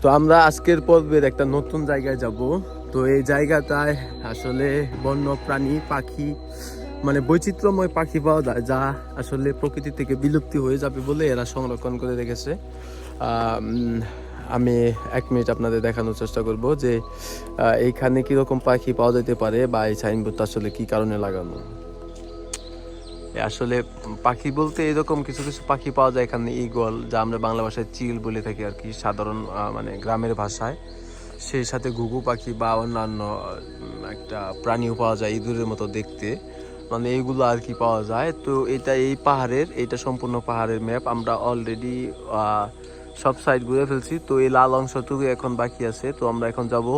তো আমরা আজকের পর্বের একটা নতুন জায়গায় যাব। তো এই জায়গাটায় আসলে বন্য প্রাণী পাখি মানে বৈচিত্র্যময় পাখি পাওয়া যায়, যা আসলে প্রকৃতি থেকে বিলুপ্তি হয়ে যাবে বলে এরা সংরক্ষণ করে রেখেছে। আমি 1 মিনিট আপনাদের দেখানোর চেষ্টা করব যে এইখানে কীরকম পাখি পাওয়া যেতে পারে বা এই সাইনবোর্ডটা আসলে কী কারণে লাগানো। আসলে পাখি বলতে এরকম কিছু কিছু পাখি পাওয়া যায় এখানে, ঈগল, যা আমরা বাংলা ভাষায় চিল বলে থাকি আর কি, সাধারণ মানে গ্রামের ভাষায়। সেই সাথে ঘুঘু পাখি বা অন্যান্য একটা প্রাণীও পাওয়া যায় ইঁদুরের মতো দেখতে, মানে এইগুলো আর কি পাওয়া যায়। তো এটা সম্পূর্ণ পাহাড়ের ম্যাপ। আমরা অলরেডি সব সাইড ঘুরে ফেলছি। তো এই লাল অংশটুকু এখন বাকি আছে। তো আমরা এখন যাব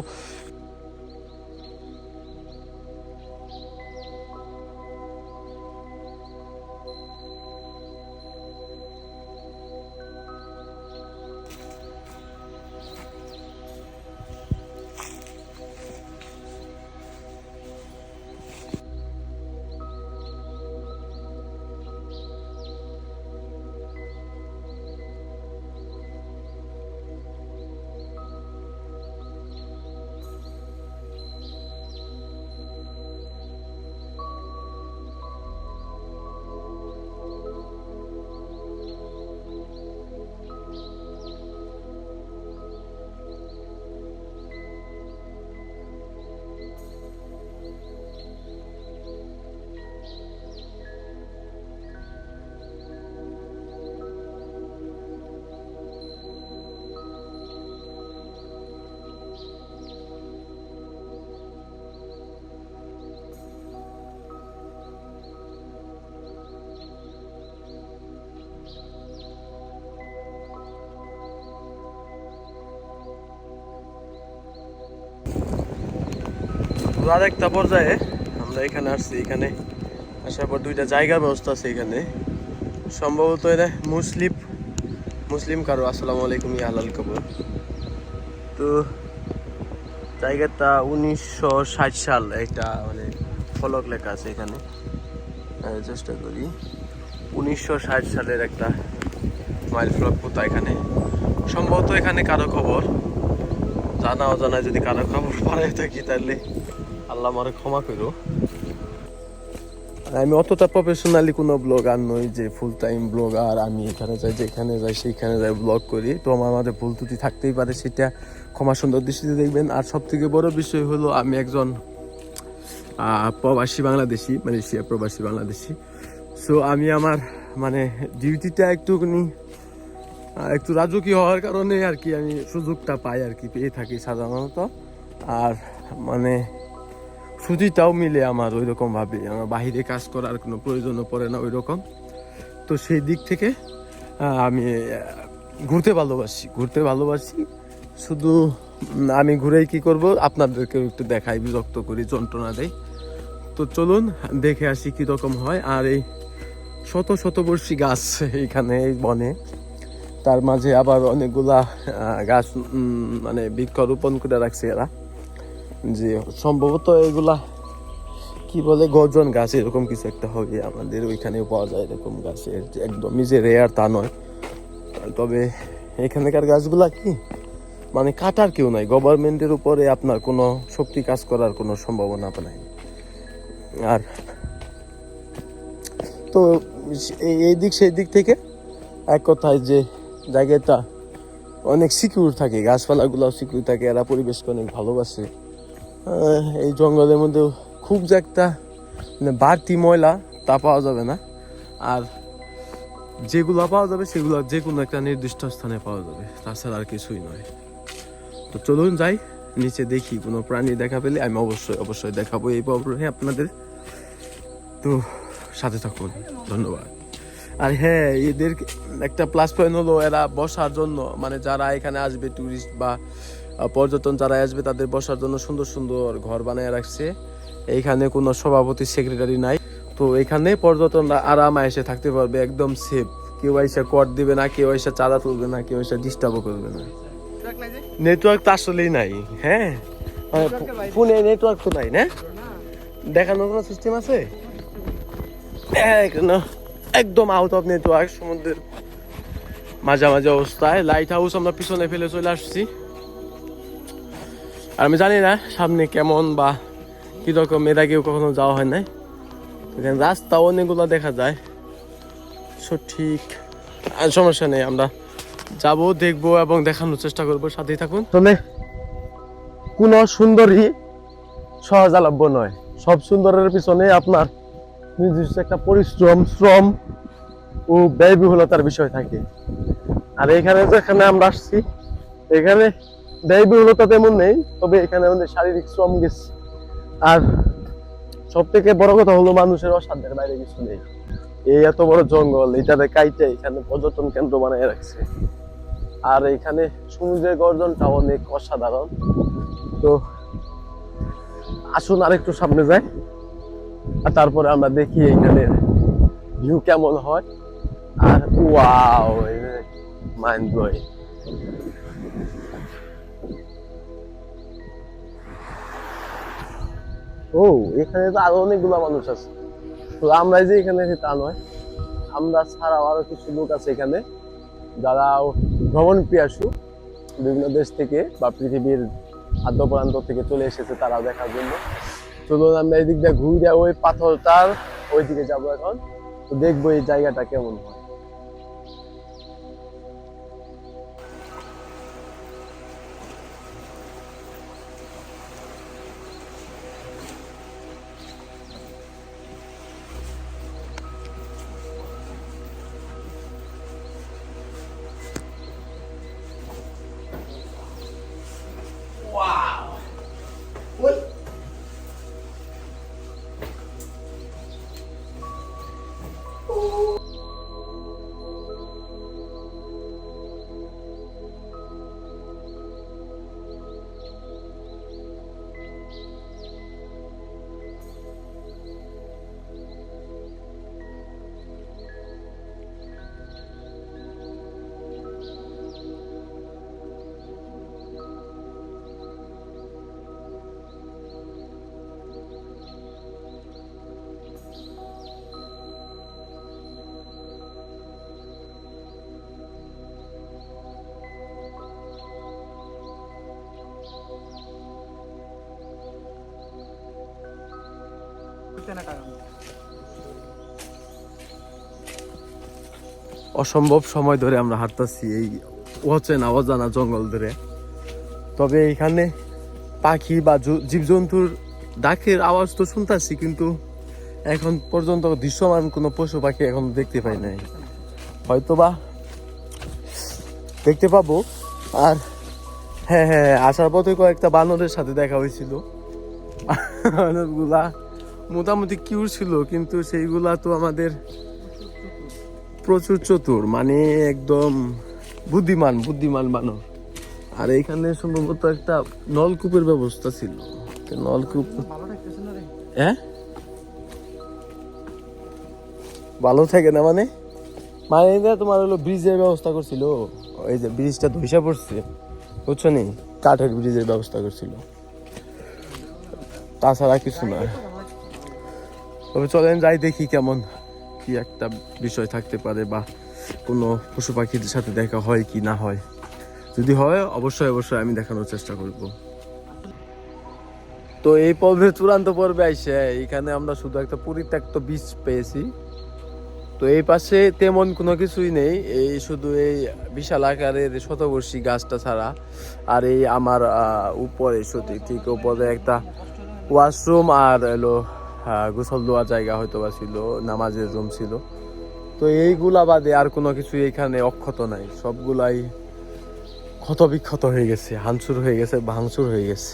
আর একটা পর্যায়ে। আমরা এখানে আসছি, এখানে আসার পর দুইটা জায়গার ব্যবস্থা আছে এখানে। সম্ভবত এটা মুসলিম কারো আসসালামু আলাইকুম হালাল কবর। তো জায়গাটা 1960 সাল একটা মানে ফলক লেখা আছে এখানে। চেষ্টা করি, 1960 সালের একটা মাইল ফলক পোতা এখানে। সম্ভবত এখানে কারো খবর জানা অজানা যদি কারো খবর পাড়ায় থাকি তাহলে আল্লাহ আমারে ক্ষমা করো। আমি অতটা প্রফেশনালি কোনো ব্লগার নই যে ফুল টাইম ব্লগার, আমি এখানে যাই যেখানে যাই সেইখানে যাই ব্লগ করি। তো আমার মাঝে ভুল ত্রুটি থাকতেই পারে, সেটা ক্ষমা সুন্দর দৃষ্টিতে দেখবেন। আর সব থেকে বড় বিষয় হলো আমি একজন প্রবাসী বাংলাদেশি, মালয়েশিয়া প্রবাসী বাংলাদেশি। সো আমি আমার মানে ডিউটিটা একটু রাজকীয় হওয়ার কারণে আর কি আমি সুযোগটা পাই আর কি, পেয়ে থাকি সাধারণত। আর মানে ছুটিটাও মিলে আমার ওই রকমভাবে, আমার বাহিরে কাজ করার কোনো প্রয়োজনও পড়ে না ওই রকম। তো সেই দিক থেকে আমি ঘুরতে ভালোবাসি। শুধু আমি ঘুরেই কি করব, আপনাদেরকেও একটু দেখাই, বিরক্ত করি, যন্ত্রণা দেই। তো চলুন দেখে আসি কীরকম হয়। আর এই শত বর্ষী গাছ এইখানে এই বনে, তার মাঝে আবার অনেকগুলা গাছ মানে বৃক্ষরোপণ করে রাখছে এরা, যে সম্ভবত এগুলা কি বলে গর্জন গাছ এরকম কিছু একটা হবে। আমাদের ওইখানেও পাওয়া যায় এরকম গাছের, একদমই যে রেয়ার তা নয়। তবে এখানকার গাছগুলা কি মানে কাটার কেউ নাই, গভর্নমেন্টের উপরে আপনার কোনো শক্তি কাজ করার কোনো সম্ভাবনা নাই। আর তো এই দিক সেই দিক থেকে এক কথায় যে জায়গাটা অনেক সিকিউর থাকে, গাছপালাগুলোও সিকিউর থাকে, এরা পরিবেশকে অনেক ভালোবাসে। এই জঙ্গলের মধ্যে খুব যে একটা মানে বাড়তি ময়লা তা পাওয়া যাবে না। আর যেগুলো পাওয়া যাবে সেগুলো যে কোনো একটা নির্দিষ্ট স্থানে পাওয়া যাবে, তাছাড়া আর কিছুই নয়। তো চলুন যাই নিচে, দেখি কোনো প্রাণী দেখা পেলে আমি অবশ্যই দেখাবো এই পর্বে আপনাদের। তো সাথে থাকুন, ধন্যবাদ। আর হ্যাঁ, এদের একটা প্লাস পয়েন্ট হলো এরা বসার জন্য, মানে যারা এখানে আসবে ট্যুরিস্ট বা পর্যটন যারা আসবে তাদের বসার জন্য সুন্দর সুন্দর ঘর বানিয়ে রাখছে। এইখানে কোনো সভাপতি সেক্রেটারি নাই। তো এখানে পর্যটনরা আরামে এসে থাকতে পারবে, একদম সেফ। কেউ এসে কর দিবে না, কেউ এসে চাঁদা তুলবে না, কেউ এসে ডিস্টার্বও করবে না। নেটওয়ার্ক তো আসলেই নাই। হ্যাঁ, ফোনে নেটওয়ার্ক তো নাই না, দেখানোর কোনো সিস্টেম আছে? একদম আউট অফ নেটওয়ার্ক, সমুদ্রের মাঝামাঝি অবস্থায়। লাইট হাউস আমরা পিছনে ফেলে চলে আসছি। আর আমি জানি না সামনে কেমন বা কীরকম, এর আগেও কখনো যাওয়া হয় নাই। এখানে রাস্তা অনেকগুলো দেখা যায় সঠিক, আর সমস্যা নেই, আমরা যাবো, দেখবো এবং দেখানোর চেষ্টা করবো, সাথেই থাকুন। আসলে কোনো সুন্দরী সহজালভ্য নয়, সব সুন্দরের পিছনে আপনার নিজস্ব একটা পরিশ্রম, শ্রম ও ব্যয়বহুলতার বিষয় থাকে। আর এখানে যেখানে আমরা আসছি, এখানে ব্যয়বহুলতা তেমন নেই, তবে এখানে আমাদের শারীরিক শ্রম গেছে। আর সব থেকে বড় কথা হলো মানুষের অসাধ্যের বাইরে কিছু নেই। এই এত বড় জঙ্গল, এটাতে কাইটে এখানে পর্যটন কেন্দ্র বানিয়ে রাখছে। আর এখানে সমুদ্রের গর্জনটা অনেক অসাধারণ। তো আসুন আরেকটু সামনে যাই, আর তারপরে আমরা দেখি এখানে ভিউ কেমন হয়। আর ওয়াও, মাইন্ড ব্লোয়িং। ও, এখানে তো আরো অনেকগুলো মানুষ আছে। তো আমরা যে এখানে তা নয়, আমরা ছাড়াও আরো কিছু লোক আছে এখানে যারা ভ্রমণ পিয়াসু, বিভিন্ন দেশ থেকে বা পৃথিবীর আদ্য প্রান্ত থেকে চলে এসেছে তারা দেখার জন্য। চলুন আমরা এই দিক দিয়ে ঘুরে ওই পাথরটার ওই দিকে যাবো এখন, তো দেখবো এই জায়গাটা কেমন হয়। অসম্ভব সময় ধরে আমরা হাঁটতেছি এই অচেনা অজানা জঙ্গল ধরে। তবে এখানে পাখি বা জীবজন্তুর ডাকের আওয়াজ তো শুনতেছি, কিন্তু এখন পর্যন্ত দৃশ্যমান কোনো পশু পাখি এখন দেখতে পাই নাই, হয়তোবা দেখতে পাবো। আর হ্যাঁ হ্যাঁ, আসার পথে কয়েকটা বানরের সাথে দেখা হয়েছিল। বানরগুলা মোটামুটি কিউট ছিল, কিন্তু সেইগুলা তো আমাদের প্রচুর চতুর, মানে একদম বুদ্ধিমান বুদ্ধিমান বানর। আর এইখানে সম্ভবত একটা নলকূপের ব্যবস্থা ছিল, নলকূপ। হ্যাঁ, ভালো থাকে না মানে মানে তোমার হলো ব্রিজের ব্যবস্থা করছিল, এই যে ব্রিজটা ধসে পড়ছে, বুঝছো নি, কাঠের ব্রিজের ব্যবস্থা করছিল, তাছাড়া কিছু না। তবে চলেন যাই, দেখি কেমন কি একটা বিষয় থাকতে পারে, বা কোনো পশু পাখির সাথে দেখা হয় কি না হয়। যদি হয় অবশ্যই অবশ্যই আমি দেখানোর চেষ্টা করব। তো এই পর্বের চূড়ান্ত পর্বে আইসে এখানে আমরা শুধু একটা পরিত্যক্ত বীজ পেয়েছি। তো এই পাশে তেমন কোনো কিছুই নেই, এই শুধু এই বিশাল আকারের শতবর্ষী গাছটা ছাড়া। আর এই আমার উপরে ঠিক উপরে একটা ওয়াশরুম আর এলো গোসল দেওয়ার জায়গা হয়তো বা ছিল, নামাজের রুম ছিল। তো এইগুলা বাদে আর কোনো কিছু এখানে অক্ষত নাই, সবগুলাই ক্ষত বিক্ষত হয়ে গেছে, হানসুর হয়ে গেছে, ভাঙচুর হয়ে গেছে।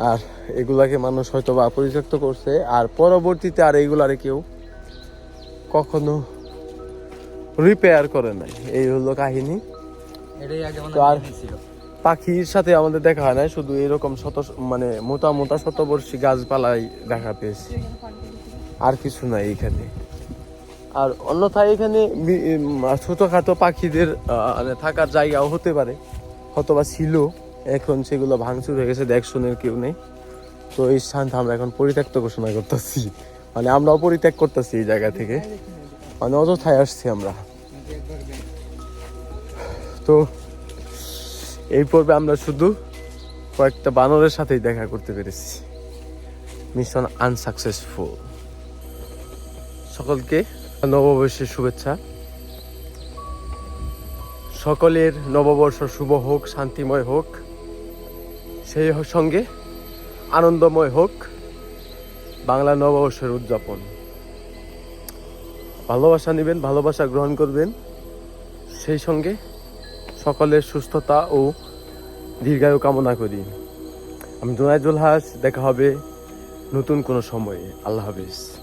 আর এগুলাকে মানুষ হয়তো বা পরিত্যক্ত করছে, আর পরবর্তীতে আর এইগুলারে কেউ কখনো রিপেয়ার করে নাই, এই হলো কাহিনী। তো আর পাখির সাথে আমাদের দেখা হয় না, শুধু এরকম মানে মোটা মোটা শতবর্ষী গাছপালাই দেখা পেয়েছি, আর কিছু নাই এখানে। আর অন্যথায় এখানে ছোটখাটো পাখিদের মানে থাকার জায়গাও হতে পারে, হয়তোবা ছিল, এখন সেগুলো ভাঙচুর হয়ে গেছে, দেখশনের কেউ নেই। তো এই স্থানটা আমরা এখন পরিত্যক্ত ঘোষণা করতেছি, মানে আমরাও পরিত্যাগ করতেছি এই জায়গা থেকে, মানে অযথায় আসছি আমরা। তো এই পর্বে আমরা শুধু কয়েকটা বানরের সাথেই দেখা করতে পেরেছি। Mission unsuccessful. সকলকে নববর্ষের শুভেচ্ছা। সকলের নববর্ষ শুভ হোক, শান্তিময় হোক, সেই সঙ্গে আনন্দময় হোক বাংলা নববর্ষের উদযাপন। ভালোবাসা নেবেন, ভালোবাসা গ্রহণ করবেন, সেই সঙ্গে সকলের সুস্থতা ও দীর্ঘায়ু কামনা করি। আমি জুনায়েদ জুলহাস, দেখা হবে নতুন কোনো সময়ে। আল্লাহ হাফিজ।